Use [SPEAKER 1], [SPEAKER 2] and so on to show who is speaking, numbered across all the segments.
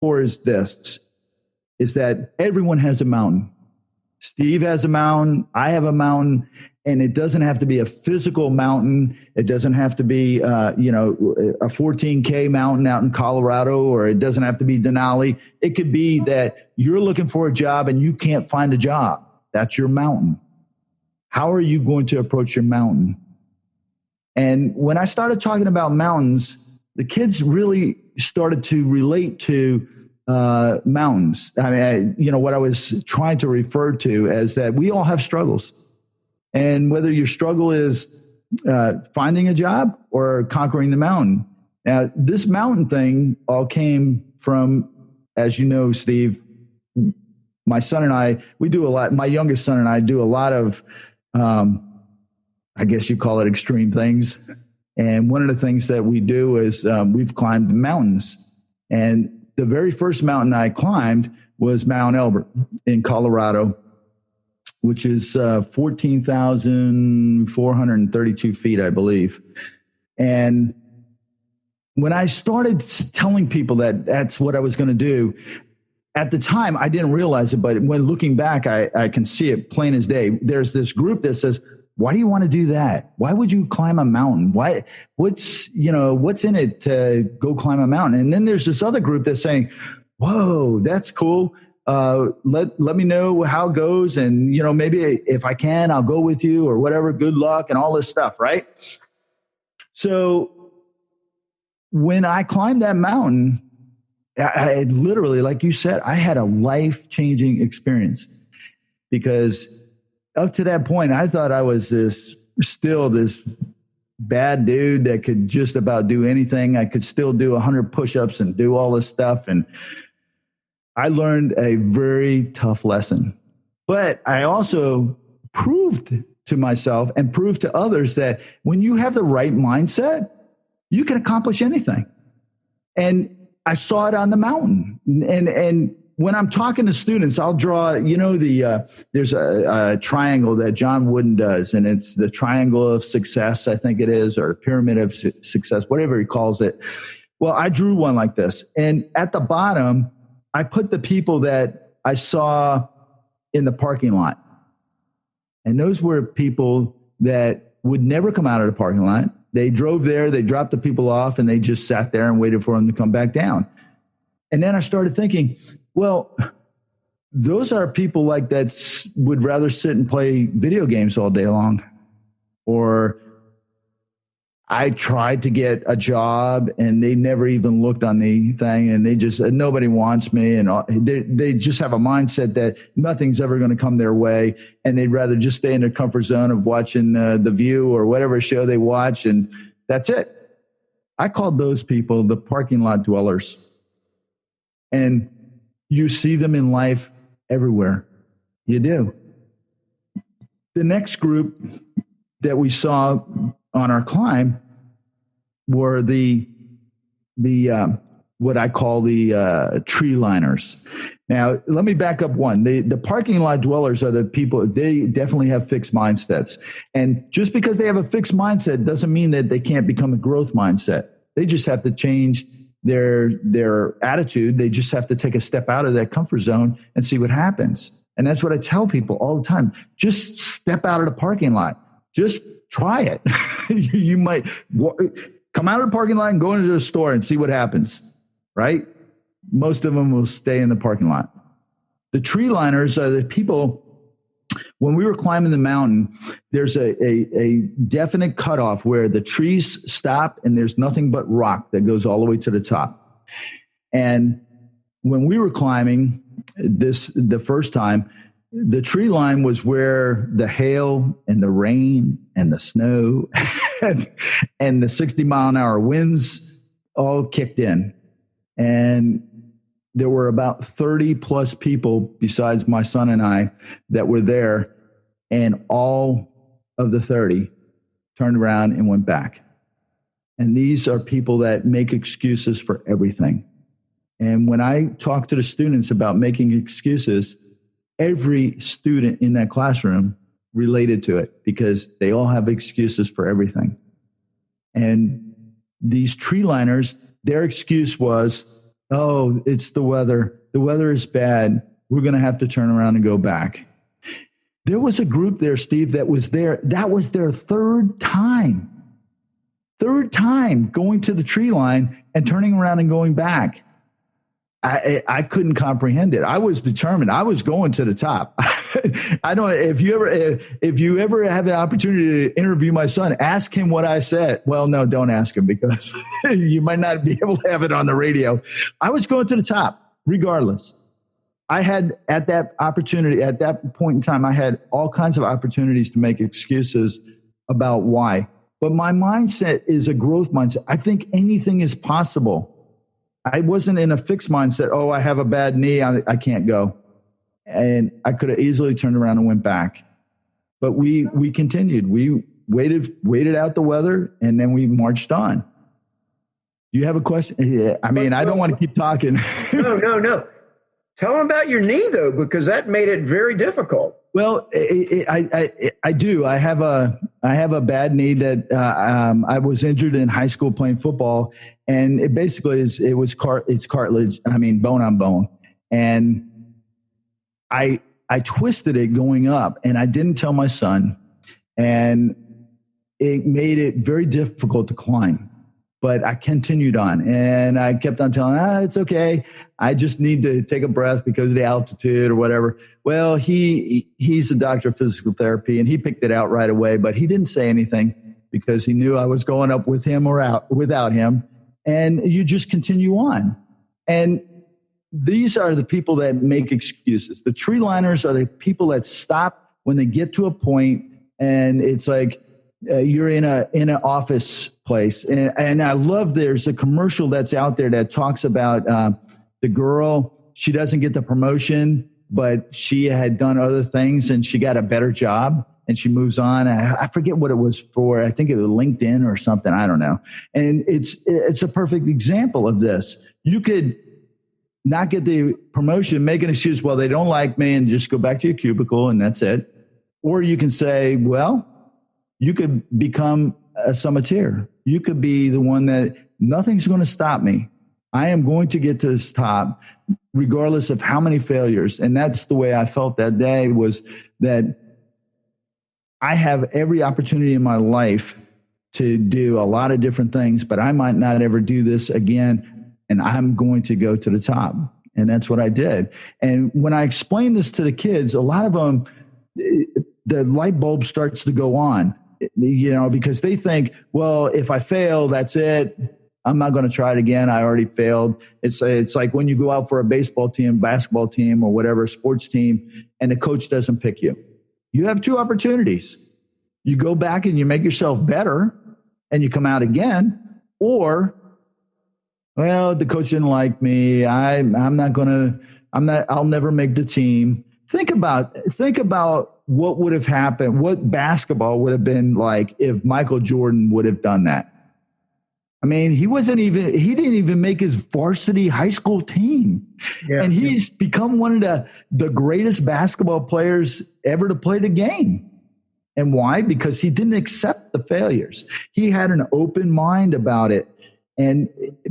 [SPEAKER 1] for is this, is that everyone has a mountain. Steve has a mountain. I have a mountain. And it doesn't have to be a physical mountain. It doesn't have to be, a 14K mountain out in Colorado, or it doesn't have to be Denali. It could be that you're looking for a job and you can't find a job. That's your mountain. How are you going to approach your mountain? And when I started talking about mountains, the kids really started to relate to mountains. I mean, what I was trying to refer to as that we all have struggles. And whether your struggle is finding a job or conquering the mountain. Now, this mountain thing all came from, as you know, Steve, my son and I, we do a lot. My youngest son and I do a lot of, I guess you call it extreme things. And one of the things that we do is we've climbed mountains. And the very first mountain I climbed was Mount Elbert in Colorado, which is 14,432 feet, I believe. And when I started telling people that that's what I was going to do, at the time, I didn't realize it, but when looking back, I can see it plain as day. There's this group that says, why do you want to do that? Why would you climb a mountain? What's in it to go climb a mountain? And then there's this other group that's saying, whoa, that's cool. Let me know how it goes. And, maybe if I can, I'll go with you or whatever. Good luck and all this stuff. Right. So when I climbed that mountain, I literally, like you said, I had a life-changing experience, because up to that point, I thought I was this bad dude that could just about do anything. I could still do 100 push-ups and do all this stuff. And I learned a very tough lesson, but I also proved to myself and proved to others that when you have the right mindset, you can accomplish anything. And I saw it on the mountain. And when I'm talking to students, I'll draw, there's a triangle that John Wooden does, and it's the triangle of success, I think it is, or pyramid of success, whatever he calls it. Well, I drew one like this. And at the bottom, I put the people that I saw in the parking lot. And those were people that would never come out of the parking lot. They drove there, they dropped the people off, and they just sat there and waited for them to come back down. And then I started thinking, well, those are people like that would rather sit and play video games all day long. Or I tried to get a job and they never even looked on the thing, and nobody wants me. And they just have a mindset that nothing's ever going to come their way. And they'd rather just stay in their comfort zone of watching The View or whatever show they watch. And that's it. I called those people the parking lot dwellers. And you see them in life everywhere. You do. The next group that we saw on our climb were the what I call the tree liners. Now, let me back up one. The parking lot dwellers are the people, they definitely have fixed mindsets. And just because they have a fixed mindset doesn't mean that they can't become a growth mindset. They just have to change their attitude. They just have to take a step out of that comfort zone and see what happens. And that's what I tell people all the time. Just step out of the parking lot. Just try it. You might come out of the parking lot and go into the store and see what happens, right? Most of them will stay in the parking lot. The tree liners are the people, when we were climbing the mountain, there's a definite cutoff where the trees stop and there's nothing but rock that goes all the way to the top. And when we were climbing the first time, the tree line was where the hail and the rain and the snow and the 60-mile-an-hour winds all kicked in. And there were about 30 plus people besides my son and I that were there, and all of the 30 turned around and went back. And these are people that make excuses for everything. And when I talk to the students about making excuses, every student in that classroom related to it, because they all have excuses for everything. And these tree liners, their excuse was, Oh, it's the weather. The weather is bad. We're going to have to turn around and go back. There was a group there, Steve, that was there. That was their third time going to the tree line and turning around and going back. I couldn't comprehend it. I was determined. I was going to the top. I don't. If you ever have the opportunity to interview my son, ask him what I said. Well, no, don't ask him because you might not be able to have it on the radio. I was going to the top, regardless. I had at that point in time, I had all kinds of opportunities to make excuses about why. But my mindset is a growth mindset. I think anything is possible. I wasn't in a fixed mindset. Oh, I have a bad knee. I can't go. And I could have easily turned around and went back. But we continued. We waited out the weather, and then we marched on. Do you have a question? I mean, I don't want to keep talking.
[SPEAKER 2] No. Tell them about your knee, though, because that made it very difficult.
[SPEAKER 1] Well, I do. I have a bad knee that I was injured in high school playing football, and it basically it's cartilage. I mean, bone on bone, and I twisted it going up, and I didn't tell my son, and it made it very difficult to climb. But I continued on, and I kept on telling him, it's okay. I just need to take a breath because of the altitude or whatever. Well, he's a doctor of physical therapy, and he picked it out right away, but he didn't say anything because he knew I was going up with him or out without him. And you just continue on. And these are the people that make excuses. The tree liners are the people that stop when they get to a point, and it's like, you're in an office place. And I love, there's a commercial that's out there that talks about the girl, she doesn't get the promotion, but she had done other things and she got a better job and she moves on. I forget what it was for. I think it was LinkedIn or something. I don't know. And it's a perfect example of this. You could not get the promotion, make an excuse, well, they don't like me, and just go back to your cubicle and that's it. Or you can say, well, you could become a summiteer. You could be the one that nothing's going to stop me. I am going to get to this top regardless of how many failures. And that's the way I felt that day, was that I have every opportunity in my life to do a lot of different things, but I might not ever do this again. And I'm going to go to the top. And that's what I did. And when I explain this to the kids, a lot of them, the light bulb starts to go on. Because they think, well, if I fail, that's it. I'm not going to try it again. I already failed. It's like when you go out for a baseball team, basketball team, or whatever, sports team, and the coach doesn't pick you. You have two opportunities. You go back and you make yourself better and you come out again, or, well, the coach didn't like me. I'll never make the team. Think about what would have happened, what basketball would have been like if Michael Jordan would have done that. I mean, he didn't even make his varsity high school team. Yeah, and he's become one of the greatest basketball players ever to play the game. And why? Because he didn't accept the failures. He had an open mind about it. And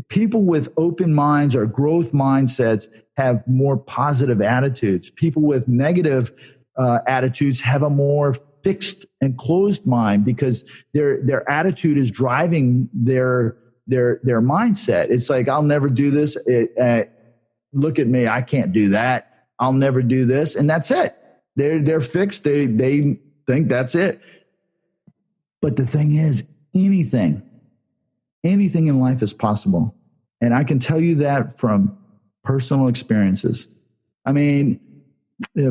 [SPEAKER 1] people with open minds or growth mindsets have more positive attitudes. People with negative attitudes have a more fixed and closed mind because their attitude is driving their mindset. It's like, I'll never do this. Look at me. I can't do that. I'll never do this. And that's it. They're fixed. They think that's it. But the thing is, anything in life is possible. And I can tell you that from personal experiences. I mean,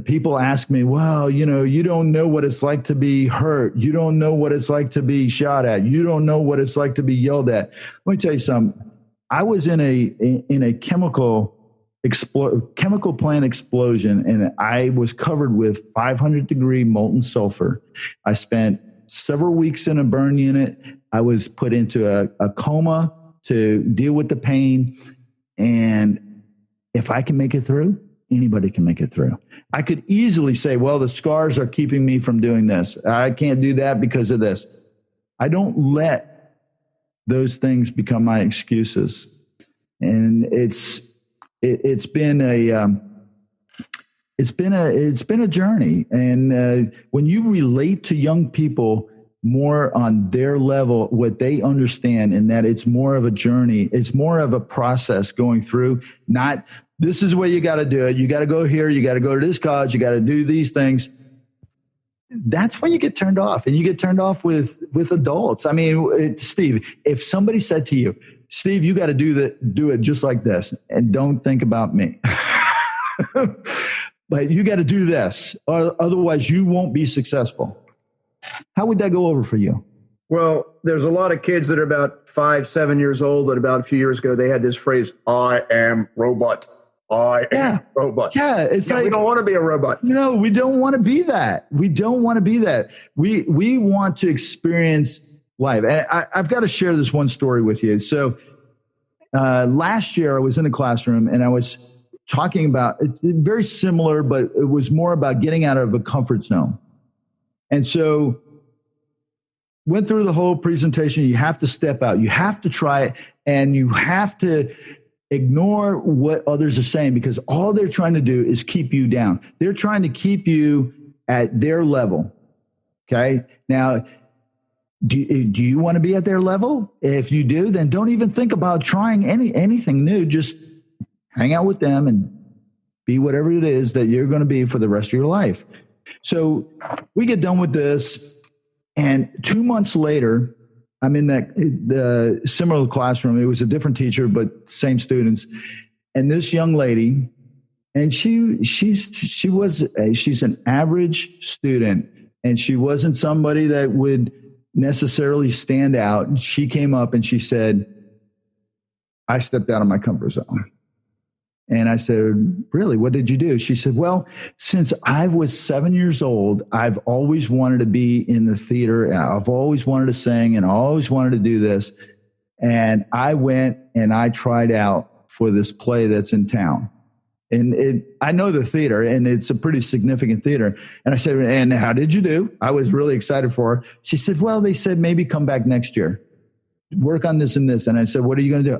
[SPEAKER 1] people ask me, well, you don't know what it's like to be hurt. You don't know what it's like to be shot at. You don't know what it's like to be yelled at. Let me tell you something. I was in a chemical plant explosion, and I was covered with 500-degree molten sulfur. I spent several weeks in a burn unit. I was put into a coma to deal with the pain. And if I can make it through, anybody can make it through. I could easily say, well, the scars are keeping me from doing this. I can't do that because of this. I don't let those things become my excuses. And it's it's been a journey. And when you relate to young people more on their level, what they understand, and that it's more of a journey, it's more of a process going through, not this is where you got to do it. You got to go here. You got to go to this college. You got to do these things. That's when you get turned off, and you get turned off with adults. I mean, Steve, if somebody said to you, Steve, you got to do it just like this, and don't think about me. But you got to do this, or otherwise you won't be successful. How would that go over for you?
[SPEAKER 2] Well, there's a lot of kids that are about 5, 7 years old that about a few years ago, they had this phrase, I am robot. I am robot.
[SPEAKER 1] Yeah, it's like,
[SPEAKER 2] we don't want to be a robot.
[SPEAKER 1] No, we don't want to be that. We don't want to be that. We want to experience life. And I've got to share this one story with you. So last year I was in a classroom and I was talking about, it's very similar, but it was more about getting out of a comfort zone. And so went through the whole presentation. You have to step out. You have to try it. And you have to ignore what others are saying, because all they're trying to do is keep you down. They're trying to keep you at their level. Okay. Now, do you want to be at their level? If you do, then don't even think about trying anything new. Just hang out with them and be whatever it is that you're going to be for the rest of your life. So we get done with this, and 2 months later, I'm in the similar classroom. It was a different teacher, but same students. And this young lady, and she's an average student, and she wasn't somebody that would necessarily stand out. And she came up and she said, I stepped out of my comfort zone. And I said, really, what did you do? She said, well, since I was 7 years old, I've always wanted to be in the theater. I've always wanted to sing, and I always wanted to do this. And I went and I tried out for this play that's in town. And I know the theater, and it's a pretty significant theater. And I said, and how did you do? I was really excited for her. She said, well, they said maybe come back next year. Work on this and this. And I said, what are you going to do?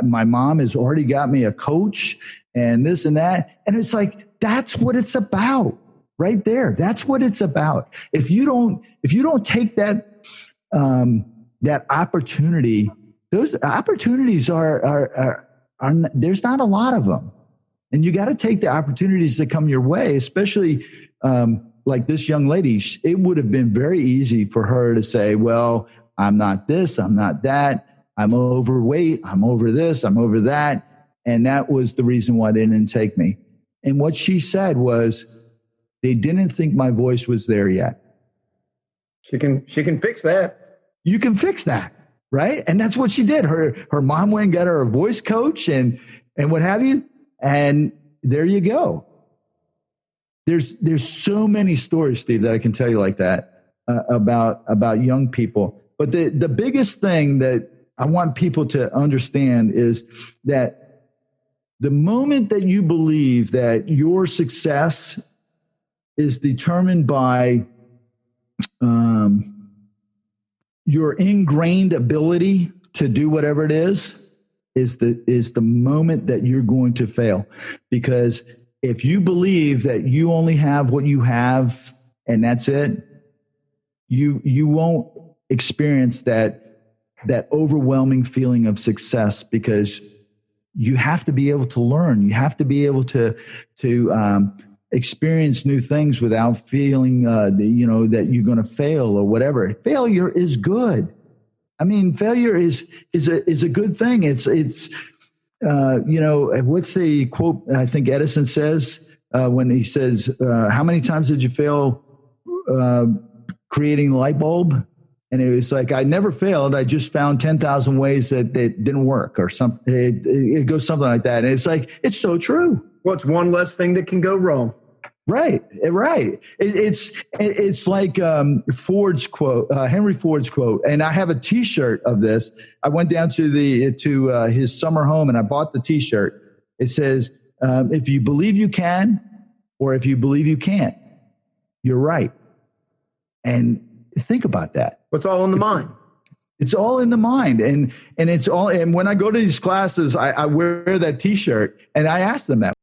[SPEAKER 1] My mom has already got me a coach and this and that. And it's like, that's what it's about right there. That's what it's about. If you don't take that opportunity, those opportunities are there's not a lot of them. And you got to take the opportunities that come your way, especially like this young lady. It would have been very easy for her to say, well, I'm not this, I'm not that, I'm overweight, I'm over this, I'm over that. And that was the reason why they didn't take me. And what she said was, they didn't think my voice was there yet.
[SPEAKER 2] She can fix that.
[SPEAKER 1] You can fix that, right? And that's what she did. Her mom went and got her a voice coach and what have you. And there you go. There's so many stories, Steve, that I can tell you like that about young people. But the biggest thing that I want people to understand is that the moment that you believe that your success is determined by your ingrained ability to do whatever it is the moment that you're going to fail. Because if you believe that you only have what you have and that's it, you won't experience that overwhelming feeling of success, because you have to be able to learn. You have to be able to experience new things without feeling that you're going to fail or whatever. Failure is good. I mean, failure is a good thing. It's what's the quote I think Edison says when he says, how many times did you fail creating the light bulb? And it was like, I never failed. I just found 10,000 ways that it didn't work, or something. It goes something like that. And it's like, it's so true.
[SPEAKER 2] Well, it's one less thing that can go wrong.
[SPEAKER 1] Right. It's like Ford's quote, Henry Ford's quote. And I have a T-shirt of this. I went down to his summer home and I bought the T-shirt. It says, if you believe you can, or if you believe you can't, you're right. And think about that.
[SPEAKER 2] What's all in the mind?
[SPEAKER 1] It's all in the mind. And it's all, and when I go to these classes, I wear that t-shirt and I ask them that.